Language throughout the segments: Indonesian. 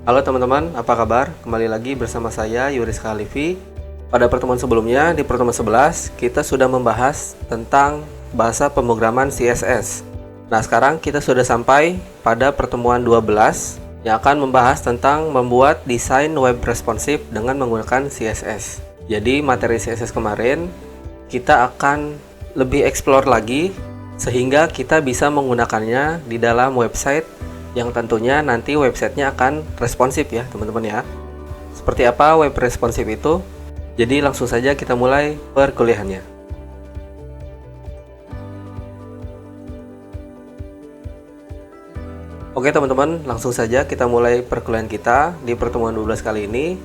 Halo teman-teman, apa kabar? Kembali lagi bersama saya Yuris Khalifi. Pada pertemuan sebelumnya, di pertemuan 11, kita sudah membahas tentang bahasa pemrograman CSS. Nah, sekarang kita sudah sampai pada pertemuan 12 yang akan membahas tentang membuat desain web responsif dengan menggunakan CSS. Jadi, materi CSS kemarin kita akan lebih explore lagi sehingga kita bisa menggunakannya di dalam website yang tentunya nanti websitenya akan responsif ya teman-teman ya. Seperti apa web responsif itu? Jadi langsung saja kita mulai perkuliahannya. Oke teman-teman, langsung saja kita mulai perkuliahan kita di pertemuan 12 kali ini.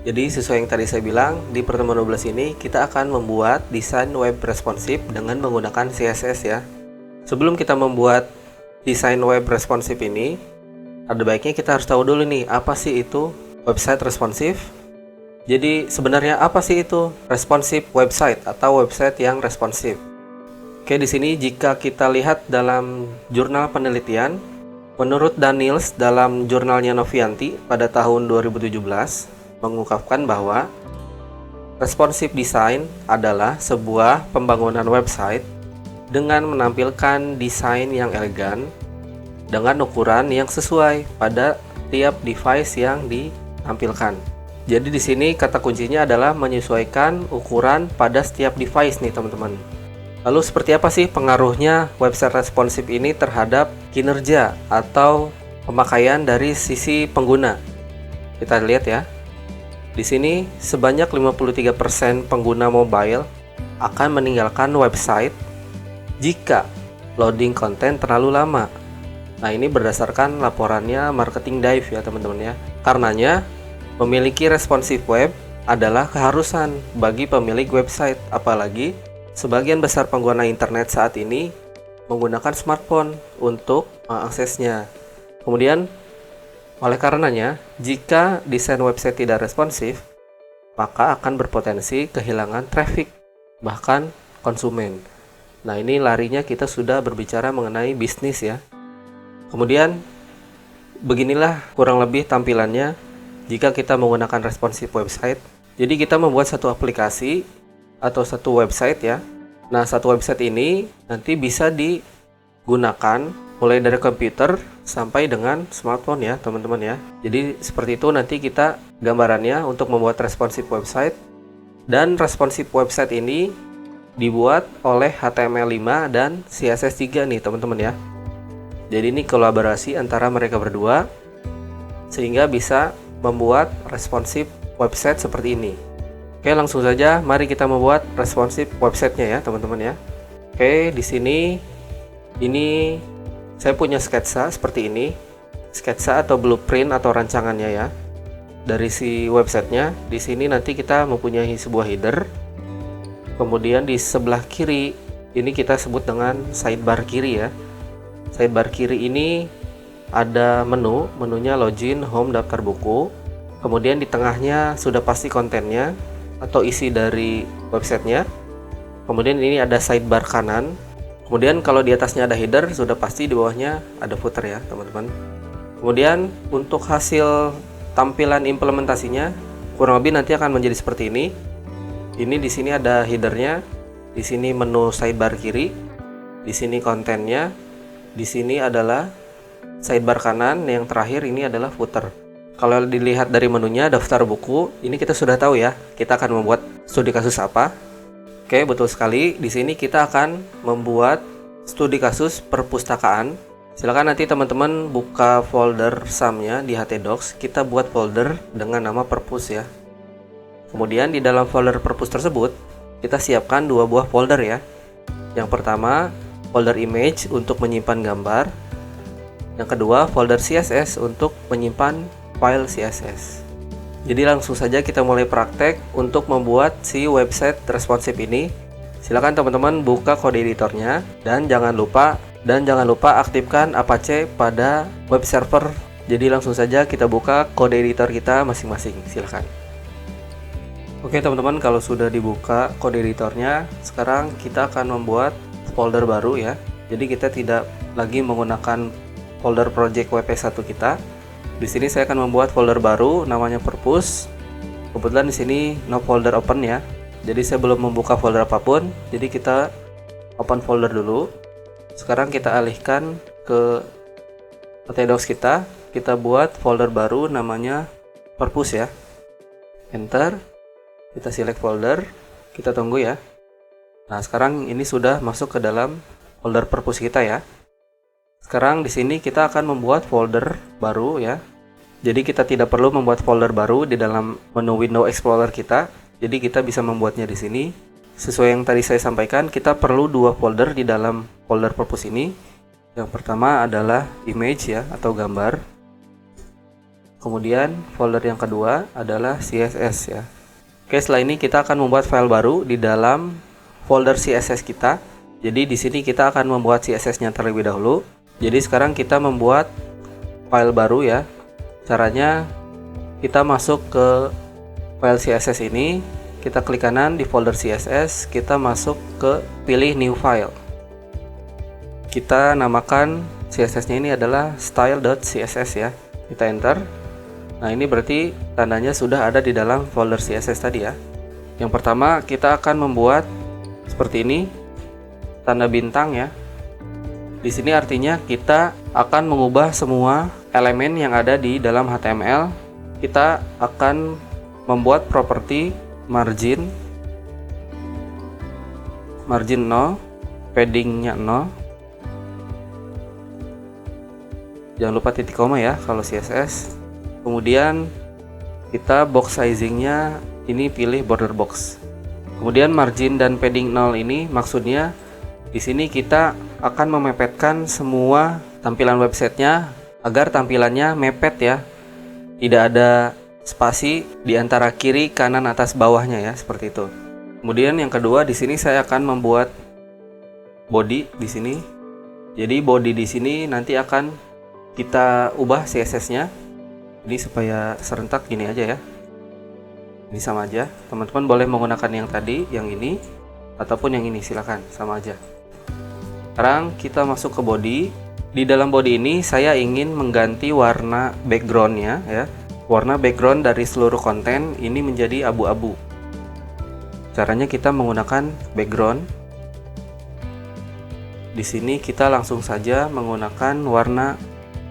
Jadi sesuai yang tadi saya bilang, di pertemuan 12 ini kita akan membuat desain web responsif dengan menggunakan CSS ya. Sebelum kita membuat desain web responsif ini, ada baiknya kita harus tahu dulu nih, apa sih itu website responsif? Jadi sebenarnya apa sih itu responsive website atau website yang responsif? Oke, di sini jika kita lihat dalam jurnal penelitian, menurut Daniels dalam jurnalnya Novianti pada tahun 2017 mengungkapkan bahwa responsive design adalah sebuah pembangunan website dengan menampilkan desain yang elegan dengan ukuran yang sesuai pada tiap device yang ditampilkan. Jadi di sini kata kuncinya adalah menyesuaikan ukuran pada setiap device nih teman-teman. Lalu seperti apa sih pengaruhnya website responsif ini terhadap kinerja atau pemakaian dari sisi pengguna? Kita lihat ya. Di sini sebanyak 53% pengguna mobile akan meninggalkan website jika loading konten terlalu lama. Nah, ini berdasarkan laporannya Marketing Dive ya teman-teman ya. Karenanya, memiliki responsive web adalah keharusan bagi pemilik website. Apalagi, sebagian besar pengguna internet saat ini menggunakan smartphone untuk mengaksesnya. Kemudian, oleh karenanya, jika desain website tidak responsif, maka akan berpotensi kehilangan traffic, bahkan konsumen. Nah, ini larinya kita sudah berbicara mengenai bisnis ya. Kemudian, beginilah kurang lebih tampilannya jika kita menggunakan responsive website. Jadi kita membuat satu aplikasi atau satu website ya. Nah, satu website ini nanti bisa digunakan mulai dari komputer sampai dengan smartphone ya teman-teman ya. Jadi seperti itu nanti kita gambarannya untuk membuat responsive website. Dan responsive website ini dibuat oleh HTML5 dan CSS3 nih teman-teman ya. Jadi ini kolaborasi antara mereka berdua sehingga bisa membuat responsive website seperti ini. Oke, langsung saja mari kita membuat responsive websitenya ya teman-teman ya. Oke, di sini ini saya punya sketsa seperti ini. Sketsa atau blueprint atau rancangannya ya. Dari si websitenya, di sini nanti kita mempunyai sebuah header. Kemudian di sebelah kiri ini kita sebut dengan sidebar kiri ya. Sidebar kiri ini ada menunya login, home, daftar buku. Kemudian di tengahnya sudah pasti kontennya atau isi dari websitenya. Kemudian ini ada sidebar kanan. Kemudian kalau di atasnya ada header, sudah pasti di bawahnya ada footer ya teman-teman. Kemudian untuk hasil tampilan implementasinya kurang lebih nanti akan menjadi seperti ini. Ini di sini ada headernya, di sini menu sidebar kiri, di sini kontennya, di sini adalah sidebar kanan, yang terakhir ini adalah footer. Kalau dilihat dari menunya daftar buku, ini kita sudah tahu ya, kita akan membuat studi kasus apa. Oke, betul sekali. Di sini kita akan membuat studi kasus perpustakaan. Silakan nanti teman-teman buka folder SAM-nya di htdocs, kita buat folder dengan nama perpus ya. Kemudian di dalam folder perpus tersebut, kita siapkan dua buah folder ya. Yang pertama, folder image untuk menyimpan gambar. Yang kedua, folder CSS untuk menyimpan file CSS. Jadi langsung saja kita mulai praktek untuk membuat si website responsif ini. Silakan teman-teman buka kode editornya dan jangan lupa aktifkan Apache pada web server. Jadi langsung saja kita buka kode editor kita masing-masing. Silakan. Oke teman-teman, kalau sudah dibuka kode editornya, sekarang kita akan membuat folder baru ya. Jadi kita tidak lagi menggunakan folder project WP1 kita, Di sini saya akan membuat folder baru namanya purpose. Kebetulan di sini no folder open ya. Jadi saya belum membuka folder apapun. Jadi kita open folder dulu. Sekarang kita alihkan ke Docs kita. Kita buat folder baru namanya purpose ya. Enter. Kita select folder. Kita tunggu ya. Nah, sekarang ini sudah masuk ke dalam folder purpose kita ya. Sekarang di sini kita akan membuat folder baru ya. Jadi kita tidak perlu membuat folder baru di dalam menu Window Explorer kita. Jadi kita bisa membuatnya di sini. Sesuai yang tadi saya sampaikan, kita perlu 2 folder di dalam folder purpose ini. Yang pertama adalah image ya atau gambar. Kemudian folder yang kedua adalah CSS ya. Oke, setelah ini kita akan membuat file baru di dalam folder CSS kita. Jadi di sini kita akan membuat CSS-nya terlebih dahulu. Jadi sekarang kita membuat file baru ya. Caranya kita masuk ke file CSS ini, kita klik kanan di folder CSS, kita masuk ke pilih new file. Kita namakan CSS-nya ini adalah style.css ya. Kita enter. Nah, ini berarti tandanya sudah ada di dalam folder CSS tadi ya. Yang pertama kita akan membuat seperti ini, tanda bintang ya. Di sini artinya kita akan mengubah semua elemen yang ada di dalam HTML. Kita akan membuat properti margin 0, paddingnya 0. Jangan lupa titik koma ya kalau CSS. Kemudian kita box sizingnya ini pilih border box. Kemudian margin dan padding 0 ini maksudnya di sini kita akan memepetkan semua tampilan websitenya agar tampilannya mepet ya. Tidak ada spasi di antara kiri, kanan, atas, bawahnya ya, seperti itu. Kemudian yang kedua di sini saya akan membuat body di sini. Jadi body di sini nanti akan kita ubah CSS-nya. Ini supaya serentak gini aja ya. Ini sama aja. Teman-teman boleh menggunakan yang tadi, yang ini ataupun yang ini, silakan, sama aja. Sekarang kita masuk ke body. Di dalam body ini saya ingin mengganti warna backgroundnya ya. Warna background dari seluruh konten ini menjadi abu-abu. Caranya kita menggunakan background. Di sini kita langsung saja menggunakan warna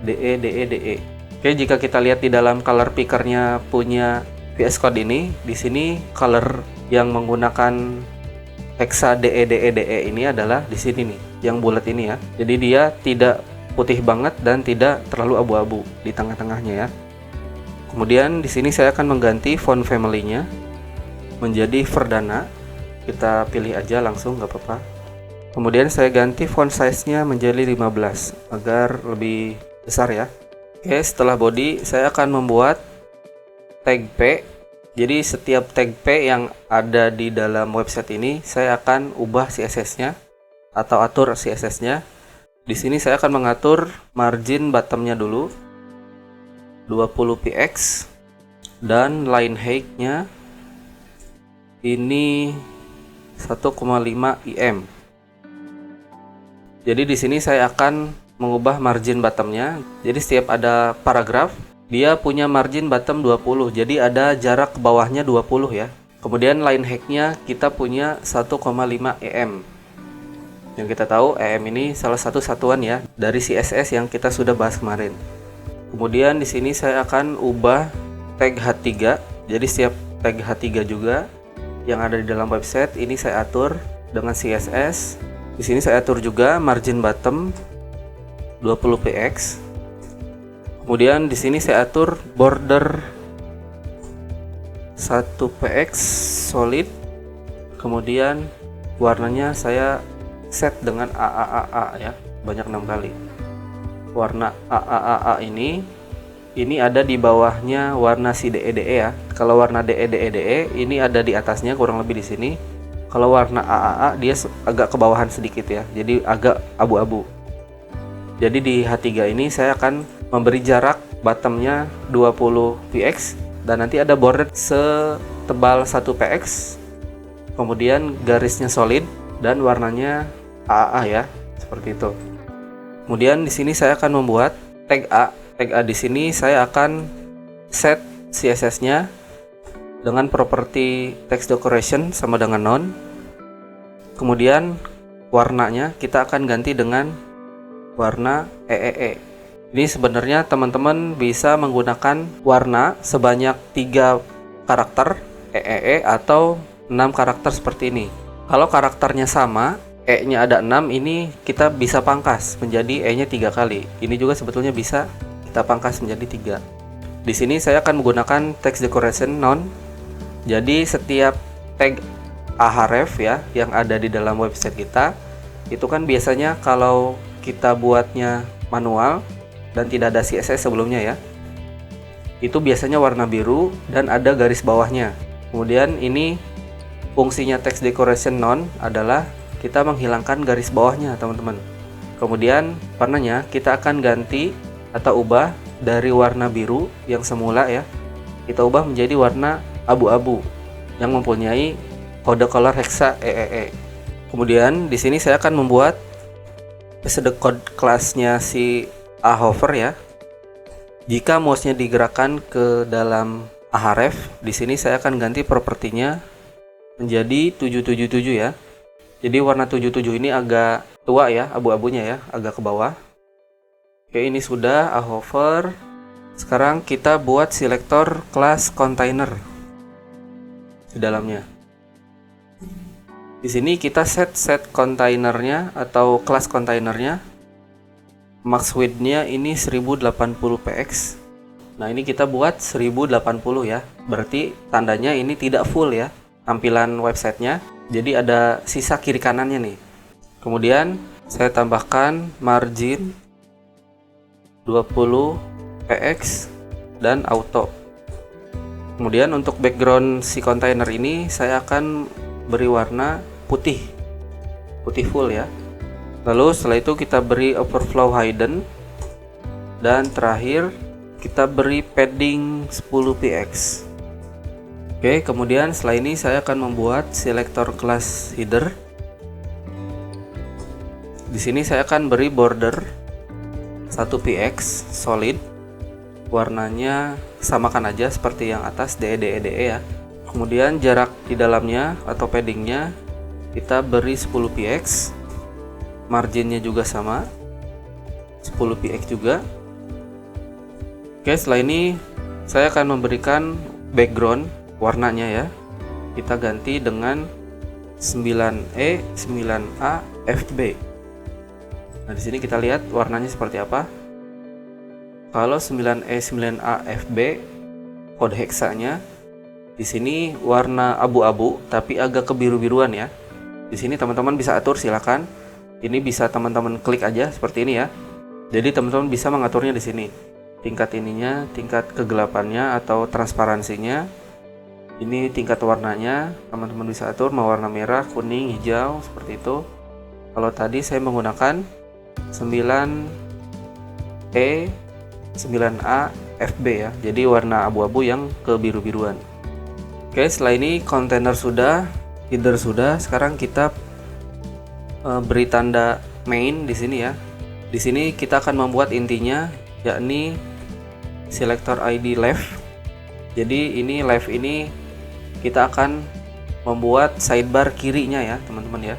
DE. Oke, jika kita lihat di dalam color picker-nya punya VS Code ini, di sini color yang menggunakan hexa DE ini adalah di sini nih, yang bulat ini ya. Jadi dia tidak putih banget dan tidak terlalu abu-abu di tengah-tengahnya ya. Kemudian di sini saya akan mengganti font family-nya menjadi Verdana. Kita pilih aja langsung, nggak apa-apa. Kemudian saya ganti font size-nya menjadi 15 agar lebih besar ya. Oke, setelah body saya akan membuat tag P. Jadi setiap tag P yang ada di dalam website ini saya akan ubah CSS-nya atau atur CSS-nya. Di sini saya akan mengatur margin bottom-nya dulu 20 px dan line height-nya ini 1,5 im. Jadi di sini saya akan mengubah margin bottom-nya. Jadi setiap ada paragraf dia punya margin bottom 20, jadi ada jarak ke bawahnya 20 ya. Kemudian line height-nya kita punya 1,5 em. Yang kita tahu em ini salah satu satuan ya dari CSS yang kita sudah bahas kemarin. Kemudian di sini saya akan ubah tag H3. Jadi setiap tag H3 juga yang ada di dalam website ini saya atur dengan CSS. Di sini saya atur juga margin bottom 20 px. Kemudian di sini saya atur border 1 px solid. Kemudian warnanya saya set dengan AAAA ya, banyak 6 kali. Warna AAAA ini ada di bawahnya warna si DE ya. Kalau warna DE ini ada di atasnya kurang lebih di sini. Kalau warna AAA dia agak ke bawahan sedikit ya. Jadi agak abu-abu. Jadi di H3 ini saya akan memberi jarak bottomnya 20 px dan nanti ada border setebal 1 px. Kemudian garisnya solid dan warnanya AAA ya, seperti itu. Kemudian di sini saya akan membuat tag A. tag A di sini saya akan set CSS-nya dengan properti text decoration sama dengan none. Kemudian warnanya kita akan ganti dengan warna EEE. Ini sebenarnya teman-teman bisa menggunakan warna sebanyak 3 karakter EEE atau 6 karakter seperti ini. Kalau karakternya sama, E-nya ada 6, ini kita bisa pangkas menjadi E-nya 3 kali. Ini juga sebetulnya bisa kita pangkas menjadi 3. Di sini saya akan menggunakan text decoration none. Jadi setiap tag ahref ya yang ada di dalam website kita, itu kan biasanya kalau kita buatnya manual dan tidak ada CSS sebelumnya ya, itu biasanya warna biru dan ada garis bawahnya. Kemudian ini fungsinya text decoration none adalah kita menghilangkan garis bawahnya teman-teman. Kemudian warnanya kita akan ganti atau ubah dari warna biru yang semula ya, kita ubah menjadi warna abu-abu yang mempunyai kode color hexa EEE. Kemudian di sini saya akan membuat episode code kelasnya si ahref ya. Jika mouse-nya digerakkan ke dalam ahref, di sini saya akan ganti propertinya menjadi 777 ya. Jadi warna 77 ini agak tua ya, abu-abunya ya, agak ke bawah. Oke, ini sudah ahref. Sekarang kita buat selector kelas container di dalamnya. Di sini kita set kontainernya atau kelas kontainernya. Max width-nya ini 1080 px. Nah, ini kita buat 1080 ya. Berarti tandanya ini tidak full ya tampilan websitenya. Jadi ada sisa kiri kanannya nih. Kemudian saya tambahkan margin 20 px dan auto. Kemudian untuk background si kontainer ini saya akan beri warna putih full ya. Lalu setelah itu kita beri overflow hidden, dan terakhir kita beri padding 10 px. Oke, kemudian setelah ini saya akan membuat selector class header. Di sini saya akan beri border 1 px solid, warnanya samakan aja seperti yang atas DE ya. Kemudian jarak di dalamnya atau paddingnya kita beri 10 px, marginnya juga sama 10 px juga. Oke, setelah ini saya akan memberikan background warnanya ya. Kita ganti dengan 9E 9A FB. Nah, di sini kita lihat warnanya seperti apa. Kalau 9E 9A FB kode heksanya di sini warna abu-abu tapi agak kebiru-biruan ya. Di sini teman-teman bisa atur, silakan. Ini bisa teman-teman klik aja seperti ini ya. Jadi teman-teman bisa mengaturnya di sini. Tingkat ininya, tingkat kegelapannya atau transparansinya. Ini tingkat warnanya, teman-teman bisa atur mau warna merah, kuning, hijau seperti itu. Kalau tadi saya menggunakan 9E 9A FB ya. Jadi warna abu-abu yang kebiru-biruan. Oke, setelah ini kontainer sudah, header sudah, sekarang kita beri tanda main di sini ya. Di sini kita akan membuat intinya, yakni selector ID left. Jadi ini left ini kita akan membuat sidebar kirinya ya, teman-teman ya.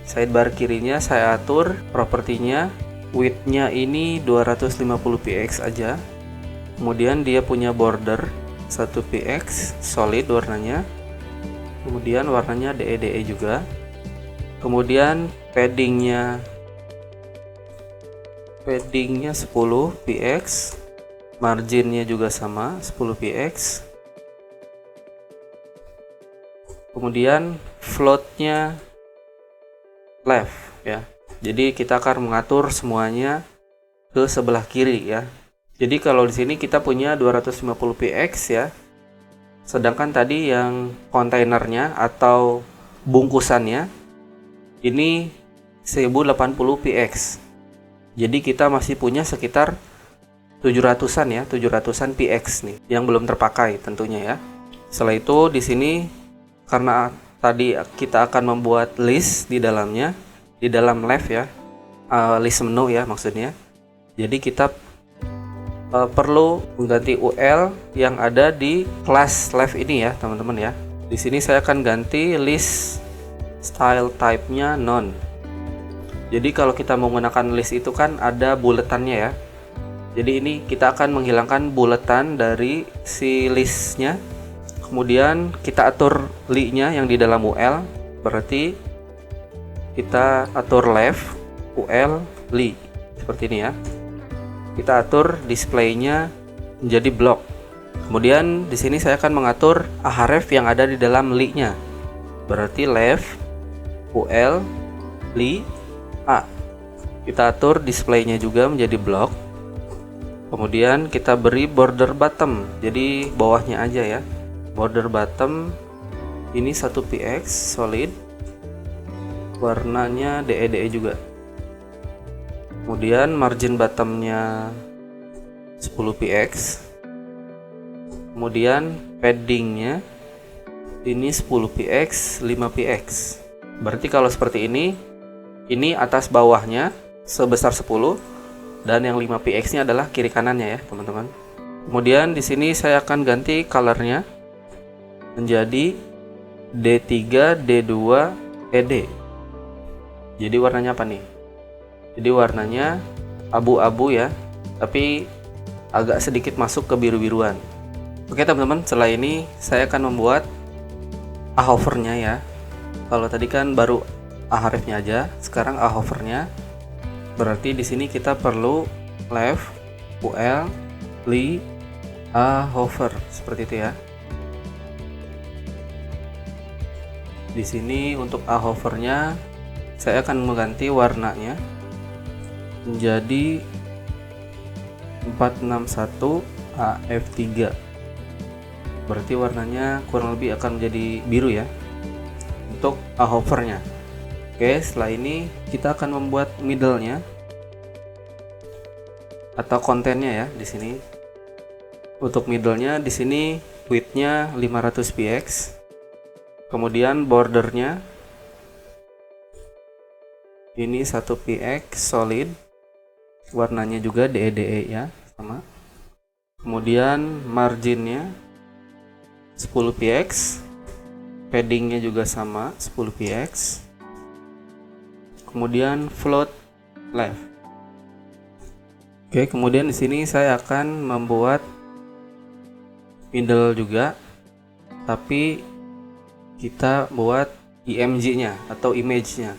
Sidebar kirinya saya atur propertinya, width-nya ini 250 px aja. Kemudian dia punya border 1 px solid warnanya. Kemudian warnanya DE juga. Kemudian paddingnya 10 px, marginnya juga sama 10 px. Kemudian floatnya left ya. Jadi kita akan mengatur semuanya ke sebelah kiri ya. Jadi kalau di sini kita punya 250 px ya. Sedangkan tadi yang kontainernya atau bungkusannya ini 1080 px. Jadi kita masih punya sekitar 700-an ya, 700-an px nih yang belum terpakai tentunya ya. Setelah itu di sini karena tadi kita akan membuat list di dalamnya, di dalam left ya, list menu ya maksudnya. Jadi kita perlu mengganti UL yang ada di kelas live ini ya teman-teman ya. Di sini saya akan ganti list style type-nya none. Jadi kalau kita menggunakan list itu kan ada buletannya ya. Jadi ini kita akan menghilangkan buletan dari si listnya. Kemudian kita atur li-nya yang di dalam UL. Berarti kita atur left UL li seperti ini ya. Kita atur display-nya menjadi block. Kemudian di sini saya akan mengatur ahref yang ada di dalam li-nya. Berarti left UL li A. Kita atur display-nya juga menjadi block. Kemudian kita beri border bottom. Jadi bawahnya aja ya. Border bottom ini 1px solid. Warnanya DE juga. Kemudian margin bottomnya 10px. Kemudian paddingnya ini 10px 5px. Berarti kalau seperti ini atas bawahnya sebesar 10 dan yang 5px nya adalah kiri kanannya ya teman-teman. Kemudian di sini saya akan ganti colornya menjadi D3 D2 ED. Jadi warnanya apa nih? Jadi warnanya abu-abu ya, tapi agak sedikit masuk ke biru-biruan. Oke teman-teman, setelah ini saya akan membuat hovernya ya. Kalau tadi kan baru ahrefnya aja, sekarang hovernya. Berarti di sini kita perlu left UL li hover seperti itu ya. Di sini untuk hovernya saya akan mengganti warnanya menjadi 461 AF3. Berarti warnanya kurang lebih akan menjadi biru ya untuk hovernya. Oke, setelah ini kita akan membuat middle-nya atau kontennya ya di sini. Untuk middle-nya di sini width-nya 500px. Kemudian bordernya ini 1px solid. Warnanya juga DE ya, sama. Kemudian marginnya 10px. Paddingnya juga sama 10px. Kemudian float left. Oke, kemudian di sini saya akan membuat middle juga, tapi kita buat IMG-nya atau image-nya.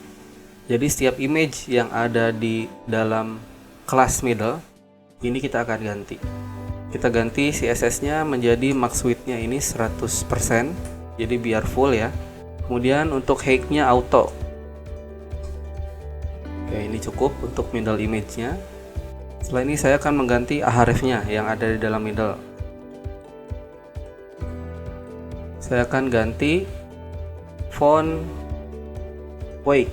Jadi setiap image yang ada di dalam kelas middle ini kita akan ganti. Kita ganti CSS-nya menjadi max width-nya ini 100%. Jadi biar full ya. Kemudian untuk height-nya auto. Oke, ini cukup untuk middle image-nya. Setelah ini saya akan mengganti ahrefnya yang ada di dalam middle. Saya akan ganti font weight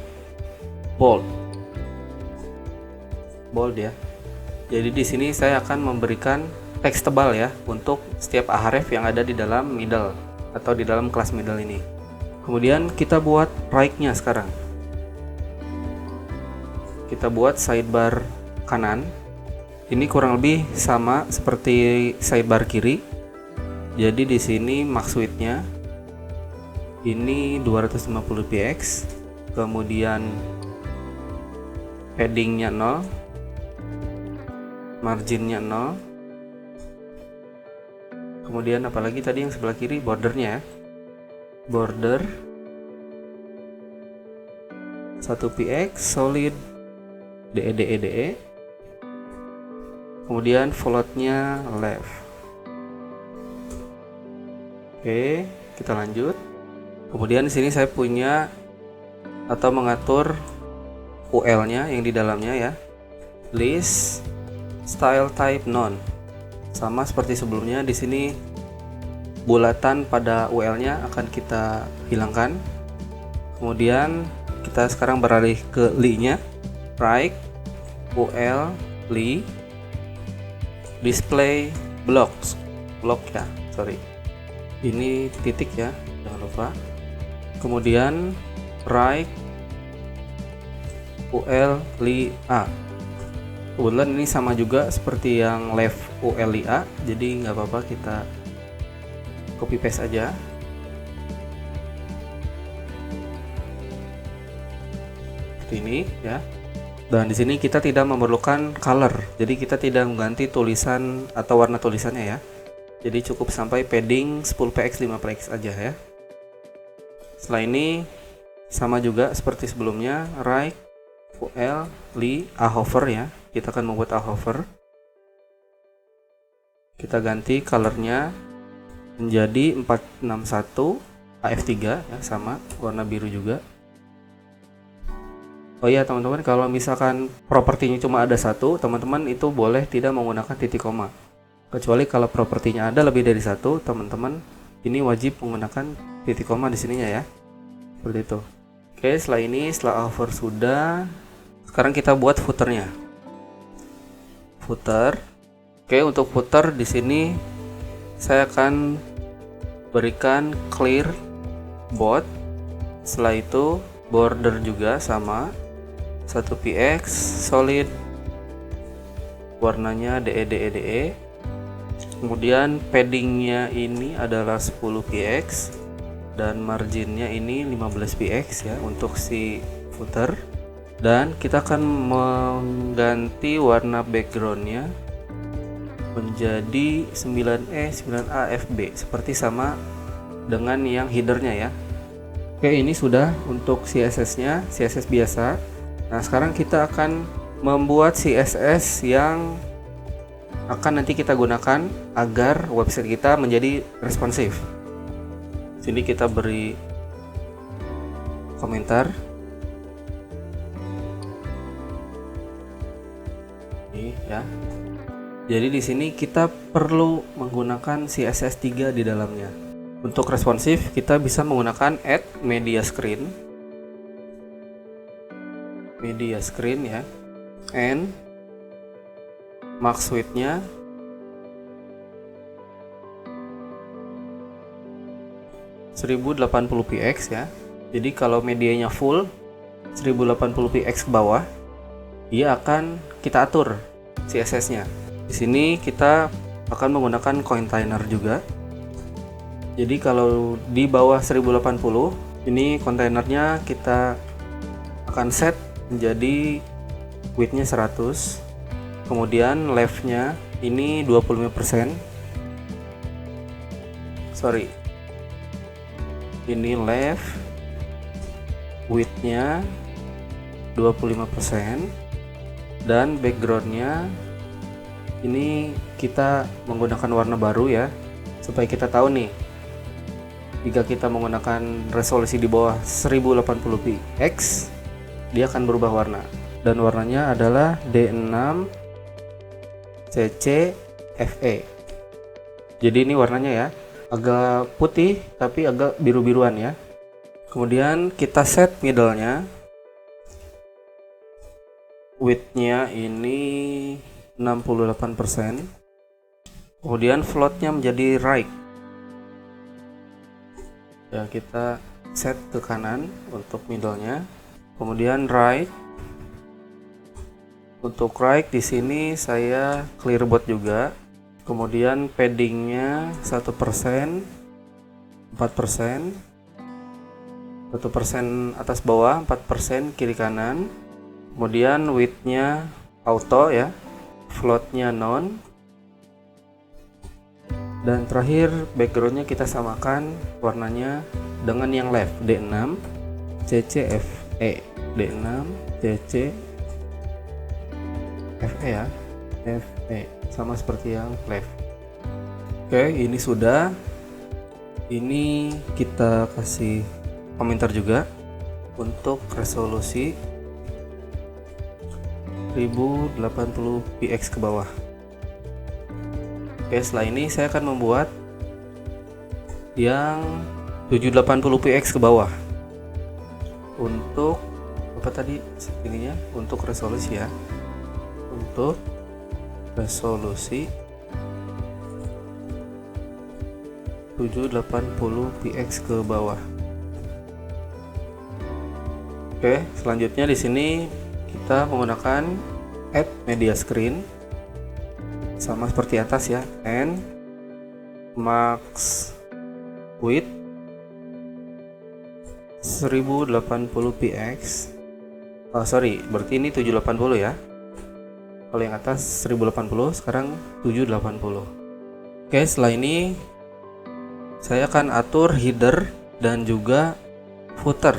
bold ya. Jadi di sini saya akan memberikan teks tebal ya untuk setiap ahref yang ada di dalam middle atau di dalam kelas middle ini. Kemudian kita buat right-nya sekarang. Kita buat sidebar kanan. Ini kurang lebih sama seperti sidebar kiri. Jadi di sini max width-nya ini 250px. Kemudian padding-nya 0. Marginnya 0. Kemudian apalagi tadi yang sebelah kiri, bordernya ya. Border 1px solid DE. Kemudian floatnya left. Oke, kita lanjut. Kemudian di sini saya punya atau mengatur UL-nya yang di dalamnya ya. List style type none. Sama seperti sebelumnya, di sini bulatan pada UL-nya akan kita hilangkan. Kemudian kita sekarang beralih ke li-nya. Right UL li display block ya, sorry. Ini titik ya, jangan lupa. Kemudian right UL li A. Kebetulan ini sama juga seperti yang left ULIA, jadi nggak apa-apa, kita copy paste aja. Seperti ini ya. Dan di sini kita tidak memerlukan color, jadi kita tidak mengganti tulisan atau warna tulisannya ya. Jadi cukup sampai padding 10px 5px aja ya. Setelah ini sama juga seperti sebelumnya, right UL li a hover ya. Kita akan membuat a hover. Kita ganti colornya menjadi 461 AF3 ya, sama warna biru juga. Oh iya teman-teman, kalau misalkan propertinya cuma ada satu, teman-teman itu boleh tidak menggunakan titik koma. Kecuali kalau propertinya ada lebih dari satu, teman-teman ini wajib menggunakan titik koma di sininya ya. Seperti itu. Oke, setelah ini, setelah hover sudah, sekarang kita buat footernya. Footer. Oke, untuk footer di sini saya akan berikan clear both. Setelah itu border juga sama 1px solid, warnanya DE. Kemudian paddingnya ini adalah 10px dan marginnya ini 15px ya untuk si footer. Dan kita akan mengganti warna backgroundnya menjadi 9E 9A FB seperti sama dengan yang headernya ya. Oke, ini sudah untuk CSS-nya, CSS biasa. Nah, sekarang kita akan membuat CSS yang akan nanti kita gunakan agar website kita menjadi responsif. Sini kita beri komentar. Ini ya. Jadi di sini kita perlu menggunakan CSS 3 di dalamnya. Untuk responsif kita bisa menggunakan add media screen ya, and max width-nya 1080px ya. Jadi kalau medianya full 1080px ke bawah, dia akan kita atur CSS-nya. Di sini kita akan menggunakan container juga. Jadi kalau di bawah 1080, ini kontainernya kita akan set menjadi width-nya 100. Kemudian left-nya ini 25%. Sorry. Ini left width-nya 25% dan background-nya ini kita menggunakan warna baru ya, supaya kita tahu nih jika kita menggunakan resolusi di bawah 1080px dia akan berubah warna, dan warnanya adalah D6 CC FE. Jadi ini warnanya ya, agak putih tapi agak biru-biruan ya. Kemudian kita set middle-nya, width-nya ini 68%. Kemudian float-nya menjadi right. Ya, kita set ke kanan untuk middle-nya. Kemudian right. Untuk right di sini saya clear both juga. Kemudian padding-nya 1%, 4%, 1% atas bawah, 4% kiri kanan. Kemudian width-nya auto ya, float-nya non. Dan terakhir background-nya kita samakan warnanya dengan yang left, D6 CCFE, D6 CC FE ya, FE sama seperti yang left. Oke, ini sudah. Ini kita kasih komentar juga untuk resolusi 1080px ke bawah. Oke, setelah ini saya akan membuat yang 780px ke bawah. Untuk apa tadi ininya? Untuk resolusi ya. Untuk resolusi 780px ke bawah. Oke, selanjutnya di sini kita menggunakan add media screen sama seperti atas ya, and max width 1080px. Berarti ini 780 ya. Kalau yang atas 1080, sekarang 780. Oke, setelah ini saya akan atur header dan juga footer.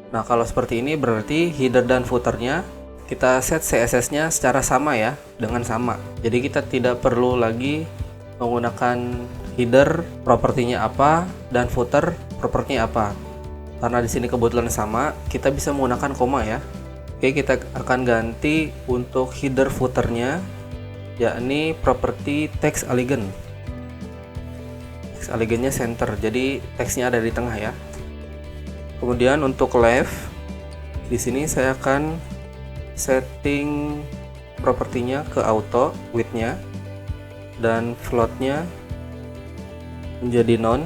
Nah, kalau seperti ini berarti header dan footernya kita set CSS-nya secara sama ya, dengan sama. Jadi kita tidak perlu lagi menggunakan header propertinya apa dan footer propertinya apa. Karena di sini kebetulan sama, kita bisa menggunakan koma ya. Oke, kita akan ganti untuk header footernya, yakni properti text elegant. Text elegantnya center, jadi teksnya ada di tengah ya. Kemudian untuk left, di sini saya akan setting propertinya ke auto, width-nya dan float-nya menjadi none.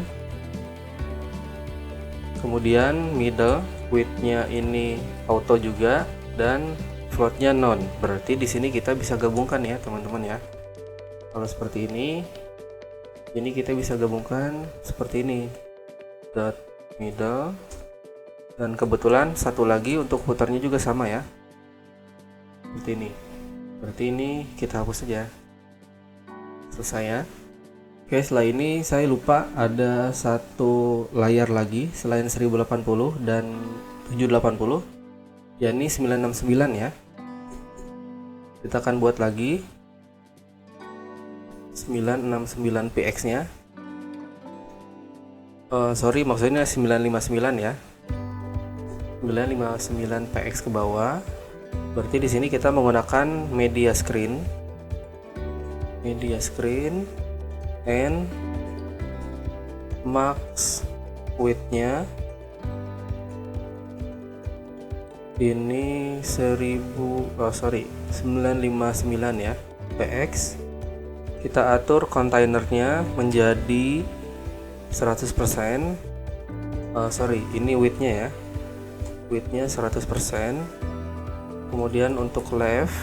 Kemudian middle, width-nya ini auto juga dan float-nya none. Berarti di sini kita bisa gabungkan ya teman-teman ya. Kalau seperti ini kita bisa gabungkan seperti ini, dot middle, dan kebetulan satu lagi untuk footernya juga sama ya, seperti ini. Berarti ini kita hapus saja. Selesai ya. Oke, setelah ini saya lupa ada satu layar lagi selain 1080 dan 780, yakni 969 ya. Kita akan buat lagi 969px nya. Maksudnya 959 ya. 959px ke bawah. Berarti di sini kita menggunakan media screen and max width-nya ini 959 ya px. Kita atur kontainernya menjadi 100%. Ini width-nya ya, width-nya 100%. Kemudian untuk left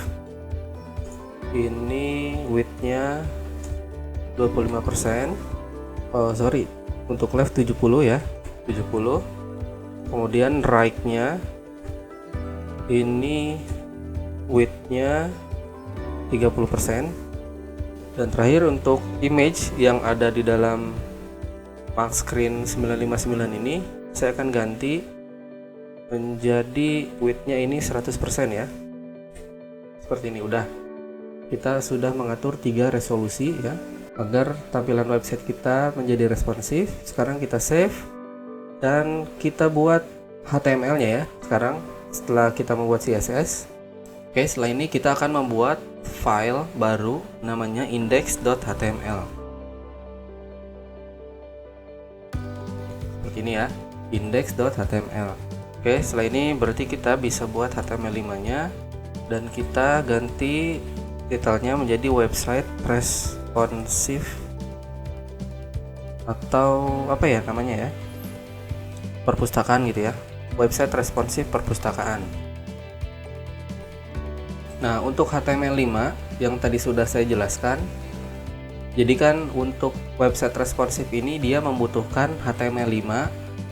ini width-nya 25%. Untuk left 70 ya, 70. Kemudian right-nya ini width-nya 30%. Dan terakhir untuk image yang ada di dalam max screen 959 ini saya akan ganti menjadi width-nya ini 100% ya. Seperti ini. Udah, kita sudah mengatur 3 resolusi ya, agar tampilan website kita menjadi responsif. Sekarang kita save dan kita buat HTML-nya ya sekarang, setelah kita membuat CSS. Oke, setelah ini kita akan membuat file baru namanya index.html. Seperti ini ya, index.html. Oke, setelah ini berarti kita bisa buat HTML5 nya dan kita ganti titlenya menjadi website responsive, atau apa ya namanya ya, perpustakaan gitu ya, website responsif perpustakaan. Nah, untuk HTML5 yang tadi sudah saya jelaskan, jadi kan untuk website responsif ini dia membutuhkan HTML5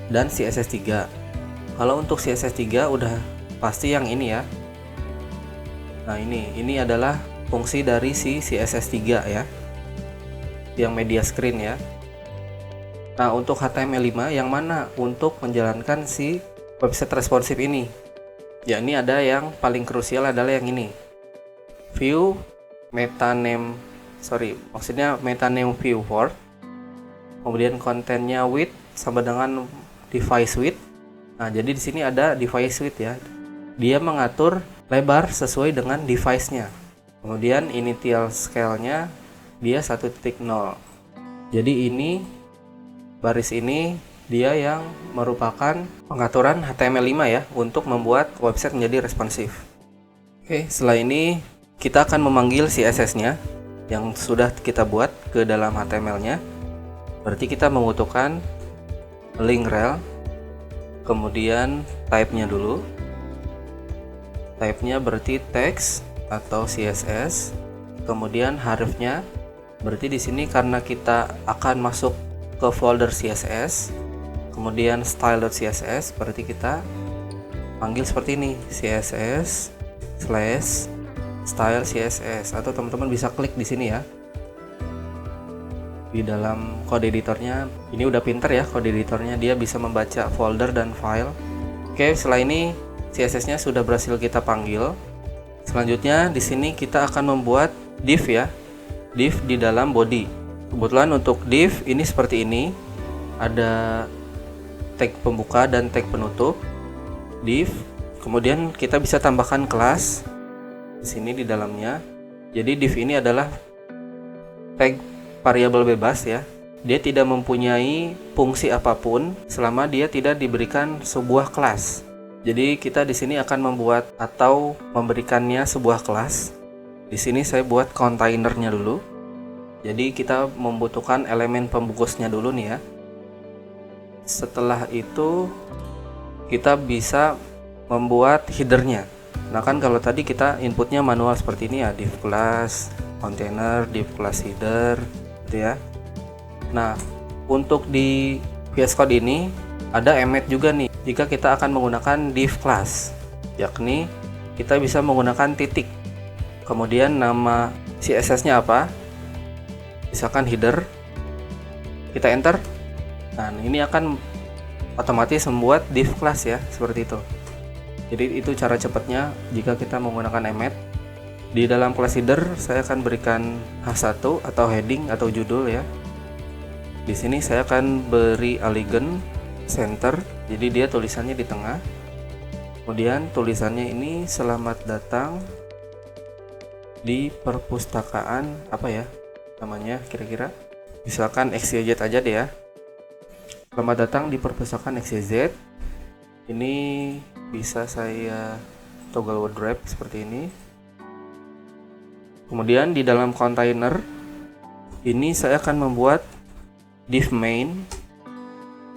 dan CSS3. Kalau untuk CSS3 udah pasti yang ini ya. Nah, ini adalah fungsi dari si CSS3 ya, yang media screen ya. Nah, untuk HTML5 yang mana untuk menjalankan si website responsif ini? Ya, ini ada yang paling krusial adalah yang ini, view metaname viewport. Kemudian kontennya width sama dengan device width. Nah, jadi di sini ada device width ya. Dia mengatur lebar sesuai dengan device-nya. Kemudian initial scale-nya dia 1.0. Jadi ini baris ini dia yang merupakan pengaturan HTML5 ya untuk membuat website menjadi responsif. Oke, setelah ini kita akan memanggil CSS-nya yang sudah kita buat ke dalam HTML-nya. Berarti kita membutuhkan link rel, kemudian type-nya dulu, type-nya berarti text atau CSS. Kemudian href-nya berarti di sini karena kita akan masuk ke folder CSS. Kemudian style.css berarti kita panggil seperti ini, css/style css, atau teman-teman bisa klik di sini ya. Di dalam kode editornya, ini udah pinter ya kode editornya, dia bisa membaca folder dan file. Oke, setelah ini CSS-nya sudah berhasil kita panggil. Selanjutnya di sini kita akan membuat div ya, div di dalam body. Kebetulan untuk div ini seperti ini, ada tag pembuka dan tag penutup div. Kemudian kita bisa tambahkan kelas di sini di dalamnya. Jadi div ini adalah tag variabel bebas ya. Dia tidak mempunyai fungsi apapun selama dia tidak diberikan sebuah kelas. Jadi kita di sini akan membuat atau memberikannya sebuah kelas. Di sini saya buat kontainernya dulu. Jadi kita membutuhkan elemen pembungkusnya dulu nih ya. Setelah itu kita bisa membuat headernya. Nah kan kalau tadi kita inputnya manual seperti ini ya, div class container, div class header gitu ya. Nah untuk di VS Code ini ada emmet juga nih jika kita akan menggunakan div class, yakni kita bisa menggunakan titik, kemudian nama CSS nya apa, misalkan header, kita enter. Nah ini akan otomatis membuat div class ya, seperti itu. Jadi itu cara cepatnya jika kita menggunakan emmet. Di dalam class header saya akan berikan H1 atau heading atau judul ya. Di sini saya akan beri elegant center, jadi dia tulisannya di tengah. Kemudian tulisannya ini selamat datang di perpustakaan apa ya namanya kira-kira, misalkan XYZ aja deh ya. Selamat datang di perpustakaan XYZ. Ini bisa saya toggle word wrap seperti ini. Kemudian di dalam kontainer ini saya akan membuat div main.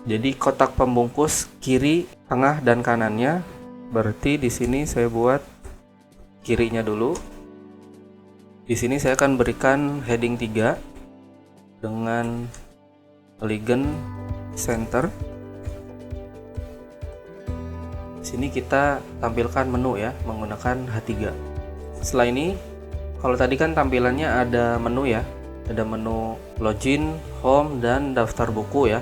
Jadi kotak pembungkus kiri, tengah dan kanannya. Berarti di sini saya buat kirinya dulu. Di sini saya akan berikan heading 3 dengan elegant center. Di sini kita tampilkan menu ya menggunakan H3. Setelah ini, kalau tadi kan tampilannya ada menu ya, ada menu login, home dan daftar buku ya.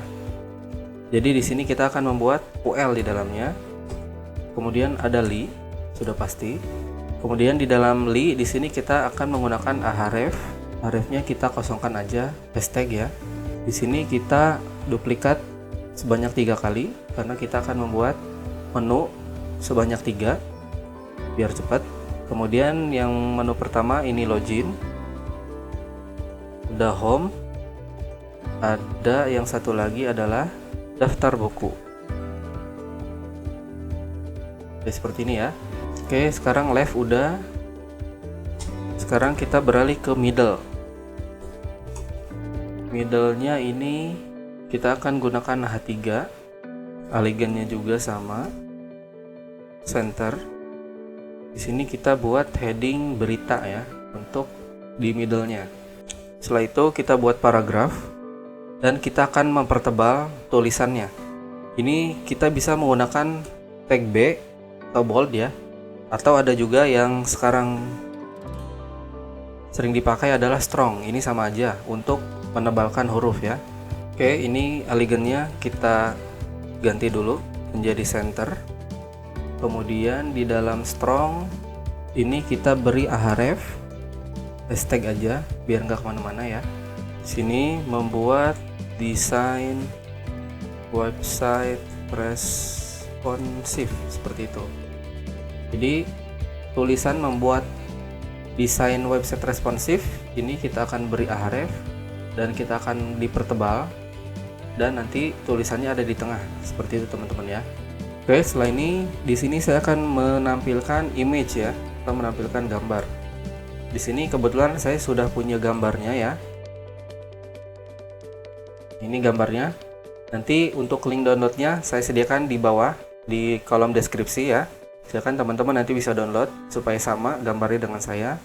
Jadi di sini kita akan membuat UL di dalamnya. Kemudian ada li, sudah pasti. Kemudian di dalam li di sini kita akan menggunakan ahref. Hrefnya kita kosongkan aja, hashtag ya. Di sini kita duplikat sebanyak 3 kali karena kita akan membuat menu sebanyak 3 biar cepat. Kemudian yang menu pertama ini login, ada home, ada yang satu lagi adalah daftar buku. Oke, seperti ini ya. Oke, sekarang left udah. Sekarang kita beralih ke middle. Middle-nya ini kita akan gunakan H3, elegantnya juga sama, center. Di sini kita buat heading berita ya untuk di middle-nya. Setelah itu kita buat paragraf dan kita akan mempertebal tulisannya. Ini kita bisa menggunakan tag B atau bold ya, atau ada juga yang sekarang sering dipakai adalah strong. Ini sama aja untuk menebalkan huruf ya. Oke, ini elegantnya kita ganti dulu menjadi center. Kemudian di dalam strong ini kita beri ahref, hashtag aja biar nggak kemana-mana ya. Sini membuat desain website responsif seperti itu. Jadi tulisan membuat desain website responsif ini kita akan beri ahref dan kita akan dipertebal dan nanti tulisannya ada di tengah seperti itu teman-teman ya. Oke, setelah ini di sini saya akan menampilkan image ya, atau menampilkan gambar. Di sini kebetulan saya sudah punya gambarnya ya. Ini gambarnya. Nanti untuk link downloadnya saya sediakan di bawah di kolom deskripsi ya. Silakan teman-teman nanti bisa download supaya sama gambarnya dengan saya.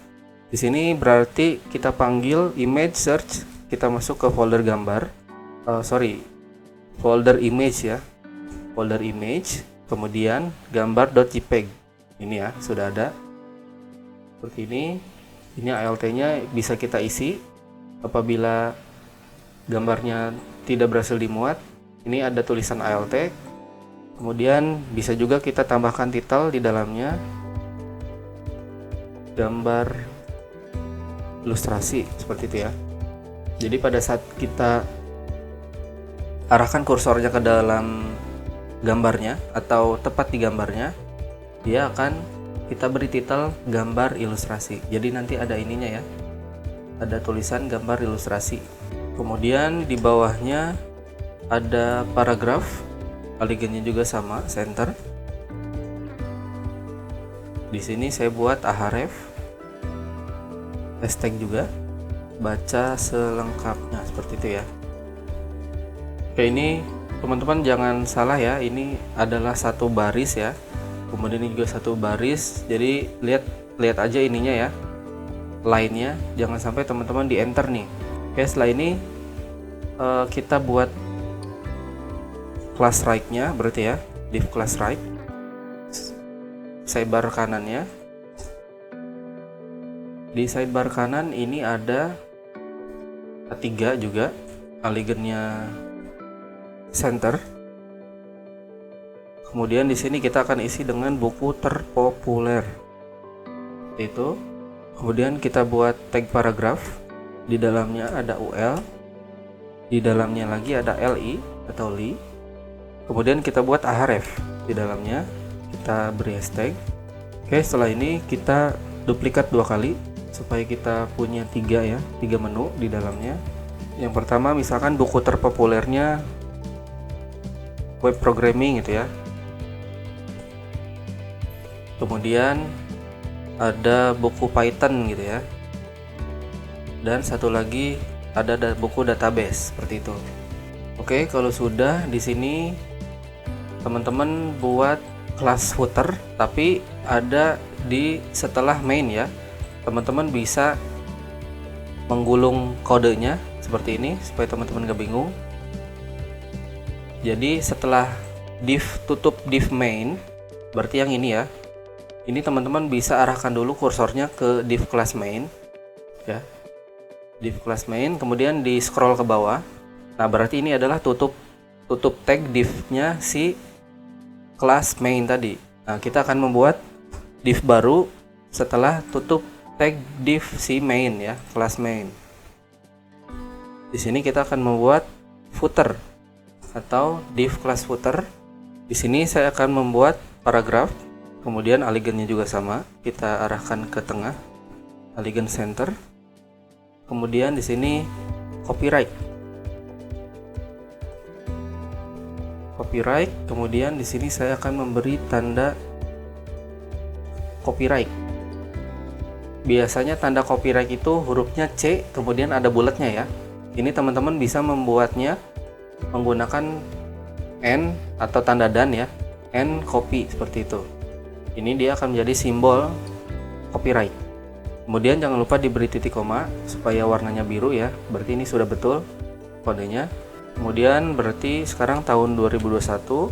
Di sini berarti kita panggil image search, kita masuk ke folder gambar. Folder image ya. Folder image, kemudian gambar.jpg. Ini ya, sudah ada. Seperti ini. Ini ALT-nya bisa kita isi. Apabila gambarnya tidak berhasil dimuat, ini ada tulisan ALT. Kemudian bisa juga kita tambahkan title di dalamnya, gambar ilustrasi, seperti itu ya. Jadi pada saat kita arahkan kursornya ke dalam gambarnya atau tepat di gambarnya, dia akan kita beri titel gambar ilustrasi. Jadi nanti ada ininya ya, ada tulisan gambar ilustrasi. Kemudian di bawahnya ada paragraf, alignnya juga sama, center. Di sini saya buat ahref, hashtag juga, baca selengkapnya, seperti itu ya. Oke, ini teman-teman jangan salah ya, ini adalah satu baris ya. Kemudian ini juga satu baris. Jadi lihat aja ininya ya, line-nya, jangan sampai teman-teman di enter nih. Oke, setelah ini kita buat class right-nya, berarti ya, div class right, sidebar kanannya. Di sidebar kanan ini ada A3 juga, alignnya center. Kemudian di sini kita akan isi dengan buku terpopuler. Itu. Kemudian kita buat tag paragraf. Di dalamnya ada UL. Di dalamnya lagi ada LI atau li. Kemudian kita buat ahref. Di dalamnya kita beri hashtag. Oke, setelah ini kita duplikat 2 kali supaya kita punya 3 menu di dalamnya. Yang pertama misalkan buku terpopulernya web programming gitu ya. Kemudian ada buku Python gitu ya. Dan satu lagi ada buku database, seperti itu. Oke, kalau sudah di sini teman-teman buat kelas footer, tapi ada di setelah main ya. Teman-teman bisa menggulung kodenya seperti ini supaya teman-teman gak bingung. Jadi setelah div tutup div main, berarti yang ini ya. Ini teman-teman bisa arahkan dulu kursornya ke div class main ya. Div class main, kemudian di scroll ke bawah. Nah, berarti ini adalah tutup tag div-nya si class main tadi. Nah, kita akan membuat div baru setelah tutup tag div si main ya, class main. Di sini kita akan membuat footer atau div class footer. Di sini saya akan membuat paragraf. Kemudian alignnya juga sama, kita arahkan ke tengah, align center. Kemudian di sini copyright. Kemudian di sini saya akan memberi tanda copyright. Biasanya tanda copyright itu hurufnya C, kemudian ada bulatnya ya. Ini teman-teman bisa membuatnya menggunakan N atau tanda dan ya, N copy, seperti itu. Ini dia akan menjadi simbol copyright. Kemudian jangan lupa diberi titik koma supaya warnanya biru ya. Berarti ini sudah betul kodenya. Kemudian berarti sekarang tahun 2021,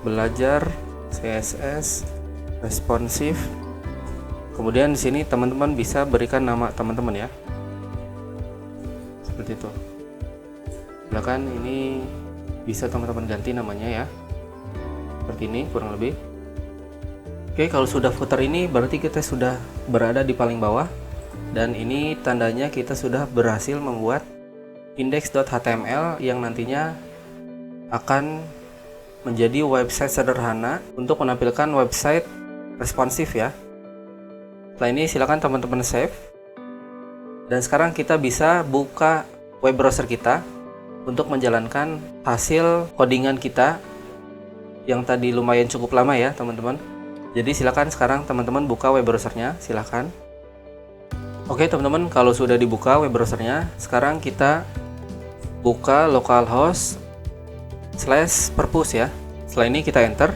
belajar CSS responsif. Kemudian di sini teman-teman bisa berikan nama teman-teman ya. Seperti itu. Silakan, ini bisa teman-teman ganti namanya ya. Seperti ini kurang lebih. Oke, kalau sudah footer ini berarti kita sudah berada di paling bawah, dan ini tandanya kita sudah berhasil membuat index.html yang nantinya akan menjadi website sederhana untuk menampilkan website responsif ya. Setelah ini silakan teman-teman save. Dan sekarang kita bisa buka web browser kita untuk menjalankan hasil codingan kita yang tadi lumayan cukup lama ya teman-teman. Jadi silakan sekarang teman-teman buka web browsernya, silakan. Oke teman-teman, kalau sudah dibuka web browsernya, sekarang kita buka localhost/purpose ya. Setelah ini kita enter.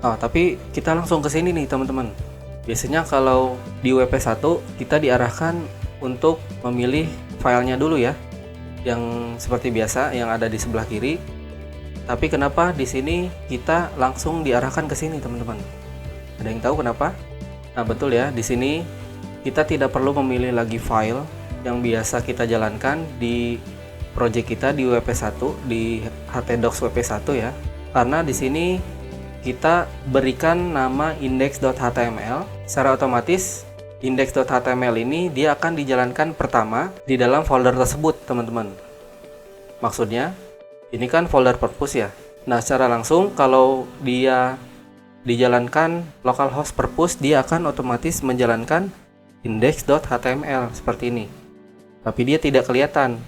Oh, tapi kita langsung ke sini nih teman-teman. Biasanya kalau di WP1 kita diarahkan untuk memilih filenya dulu ya, yang seperti biasa yang ada di sebelah kiri. Tapi kenapa di sini kita langsung diarahkan ke sini teman-teman? Ada yang tahu kenapa? Nah betul ya, di sini kita tidak perlu memilih lagi file yang biasa kita jalankan di project kita di WP1, di htdocs WP1 ya. Karena di sini kita berikan nama index.html. Secara otomatis index.html ini dia akan dijalankan pertama di dalam folder tersebut teman-teman. Maksudnya ini kan folder purpose ya. Nah secara langsung kalau dia dijalankan localhost purpose, dia akan otomatis menjalankan index.html seperti ini. Tapi dia tidak kelihatan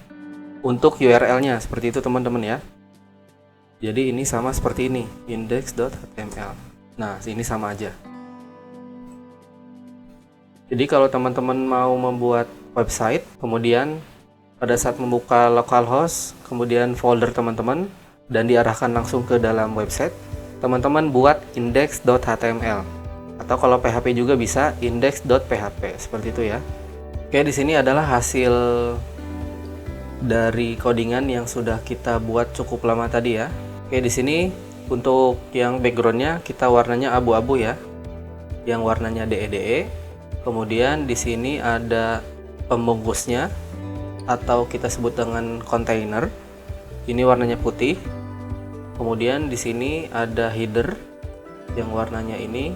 untuk URL-nya seperti itu teman-teman ya. Jadi ini sama seperti ini, index.html. Nah, ini sama aja. Jadi kalau teman-teman mau membuat website, kemudian pada saat membuka localhost, kemudian folder teman-teman dan diarahkan langsung ke dalam website, teman-teman buat index.html. Atau kalau PHP juga bisa index.php, seperti itu ya. Oke, di sini adalah hasil dari codingan yang sudah kita buat cukup lama tadi ya. Oke, di sini untuk yang backgroundnya kita warnanya abu-abu ya, yang warnanya DE. Kemudian di sini ada pembungkusnya atau kita sebut dengan container. Ini warnanya putih. Kemudian di sini ada header yang warnanya ini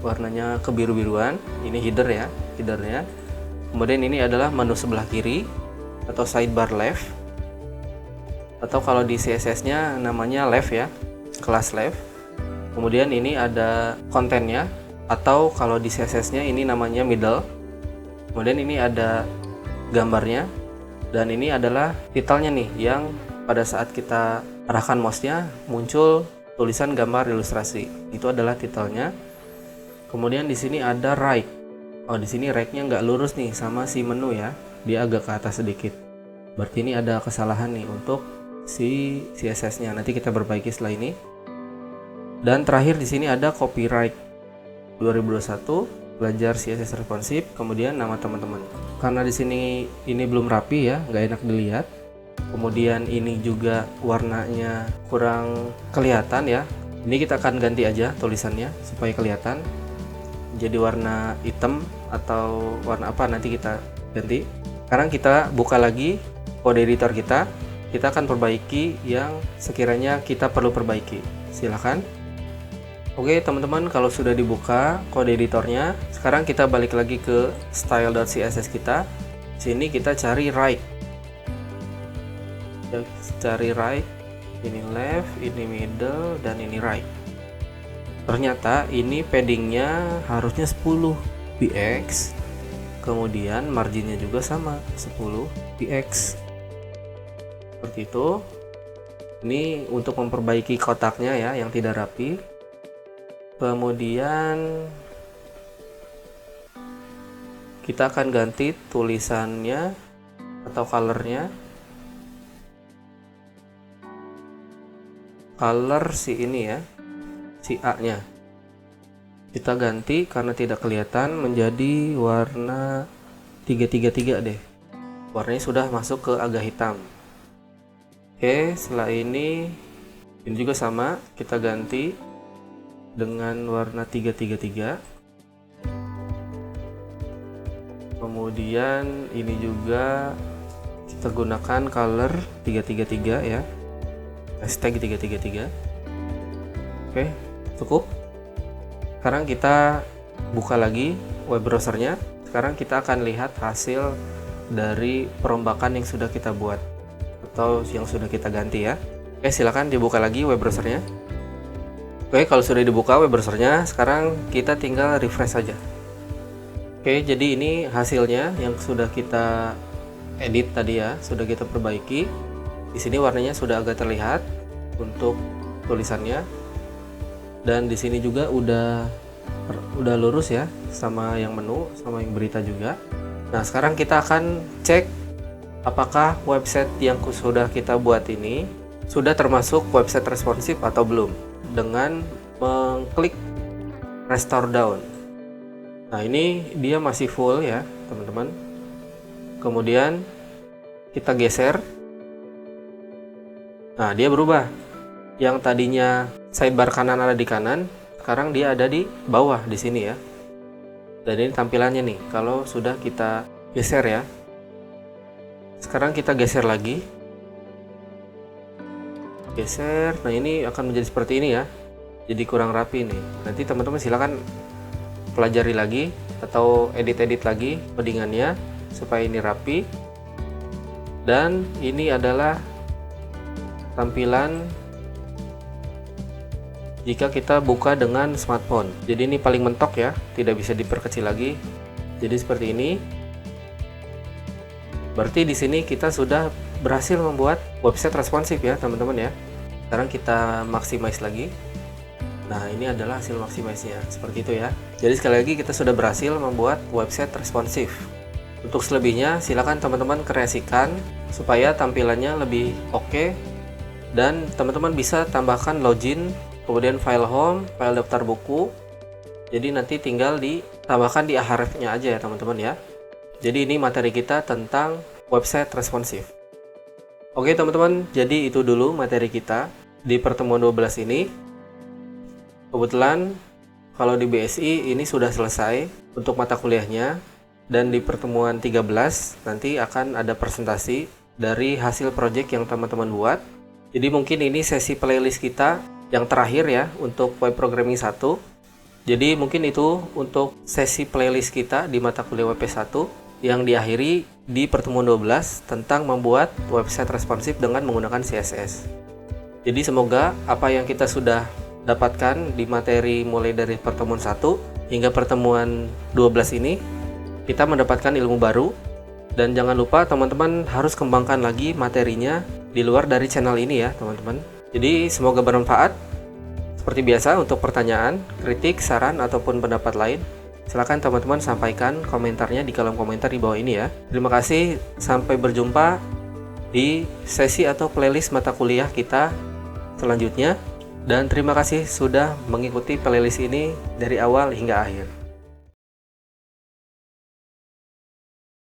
warnanya kebiru-biruan. Ini header ya, headernya. Kemudian ini adalah menu sebelah kiri atau sidebar left, atau kalau di CSS-nya namanya left ya, kelas left. Kemudian ini ada kontennya, atau kalau di CSS-nya ini namanya middle. Kemudian ini ada gambarnya, dan ini adalah titlenya nih, yang pada saat kita arahkan mouse-nya muncul tulisan gambar ilustrasi. Itu adalah titlenya. Kemudian di sini ada right. Oh, di sini right-nya nggak lurus nih sama si menu ya. Dia agak ke atas sedikit. Berarti ini ada kesalahan nih untuk si CSS-nya. Nanti kita perbaiki setelah ini. Dan terakhir di sini ada copyright 2021 belajar CSS responsif, kemudian nama teman-teman. Karena di sini ini belum rapi ya, nggak enak dilihat. Kemudian ini juga warnanya kurang kelihatan ya. Ini kita akan ganti aja tulisannya supaya kelihatan. Jadi warna hitam atau warna apa nanti kita ganti. Sekarang kita buka lagi kode editor kita. Kita akan perbaiki yang sekiranya kita perlu perbaiki. Silahkan. Oke teman-teman, kalau sudah dibuka kode editornya, sekarang kita balik lagi ke style.css kita. Sini kita cari right. Cari right, ini left, ini middle, dan ini right. Ternyata ini paddingnya harusnya 10 px, kemudian marginnya juga sama 10 px. Seperti itu. Ini untuk memperbaiki kotaknya ya yang tidak rapi. Kemudian kita akan ganti tulisannya atau colornya. Color si ini ya, si A nya kita ganti karena tidak kelihatan menjadi warna 333 deh. Warnanya sudah masuk ke agak hitam. Oke, setelah ini juga sama, kita ganti dengan warna 333. Kemudian ini juga kita gunakan color 333 ya, hashtag 333. Oke, cukup. Sekarang kita buka lagi web browsernya. Sekarang kita akan lihat hasil dari perombakan yang sudah kita buat atau yang sudah kita ganti ya. Oke, silakan dibuka lagi web browsernya. Oke, kalau sudah dibuka web browsernya, sekarang kita tinggal refresh saja. Oke, jadi ini hasilnya yang sudah kita edit tadi ya, sudah kita perbaiki. Di sini warnanya sudah agak terlihat untuk tulisannya, dan di sini juga udah lurus ya, sama yang menu, sama yang berita juga. Nah, sekarang kita akan cek apakah website yang sudah kita buat ini sudah termasuk website responsif atau belum, dengan mengklik restore down. Nah, ini dia masih full ya teman-teman. Kemudian kita geser. Nah, dia berubah. Yang tadinya sidebar kanan ada di kanan, sekarang dia ada di bawah di sini ya. Dan ini tampilannya nih kalau sudah kita geser ya. Sekarang kita geser lagi. Geser. Nah, ini akan menjadi seperti ini ya. Jadi kurang rapi nih. Nanti teman-teman silakan pelajari lagi atau edit-edit lagi codingannya supaya ini rapi. Dan ini adalah tampilan jika kita buka dengan smartphone. Jadi ini paling mentok ya, tidak bisa diperkecil lagi. Jadi seperti ini. Berarti di sini kita sudah berhasil membuat website responsif ya teman-teman ya. Sekarang kita maximize lagi. Nah, ini adalah hasil maximize-nya, seperti itu ya. Jadi sekali lagi kita sudah berhasil membuat website responsif. Untuk selebihnya silakan teman-teman kreasikan supaya tampilannya lebih oke. Dan teman-teman bisa tambahkan login, kemudian file home, file daftar buku. Jadi nanti tinggal ditambahkan di href-nya aja ya teman-teman ya. Jadi ini materi kita tentang website responsif. Oke teman-teman, jadi itu dulu materi kita di pertemuan 12 ini. Kebetulan kalau di BSI ini sudah selesai untuk mata kuliahnya. Dan di pertemuan 13 nanti akan ada presentasi dari hasil project yang teman-teman buat. Jadi mungkin ini sesi playlist kita yang terakhir ya untuk web programming 1. Jadi mungkin itu untuk sesi playlist kita di mata kuliah WP 1 yang diakhiri di pertemuan 12 tentang membuat website responsif dengan menggunakan CSS. Jadi semoga apa yang kita sudah dapatkan di materi mulai dari pertemuan 1 hingga pertemuan 12 ini kita mendapatkan ilmu baru. Dan jangan lupa teman-teman harus kembangkan lagi materinya di luar dari channel ini ya teman-teman. Jadi semoga bermanfaat. Seperti biasa untuk pertanyaan, kritik, saran, ataupun pendapat lain, silakan teman-teman sampaikan komentarnya di kolom komentar di bawah ini ya. Terima kasih, sampai berjumpa di sesi atau playlist mata kuliah kita selanjutnya. Dan terima kasih sudah mengikuti playlist ini dari awal hingga akhir.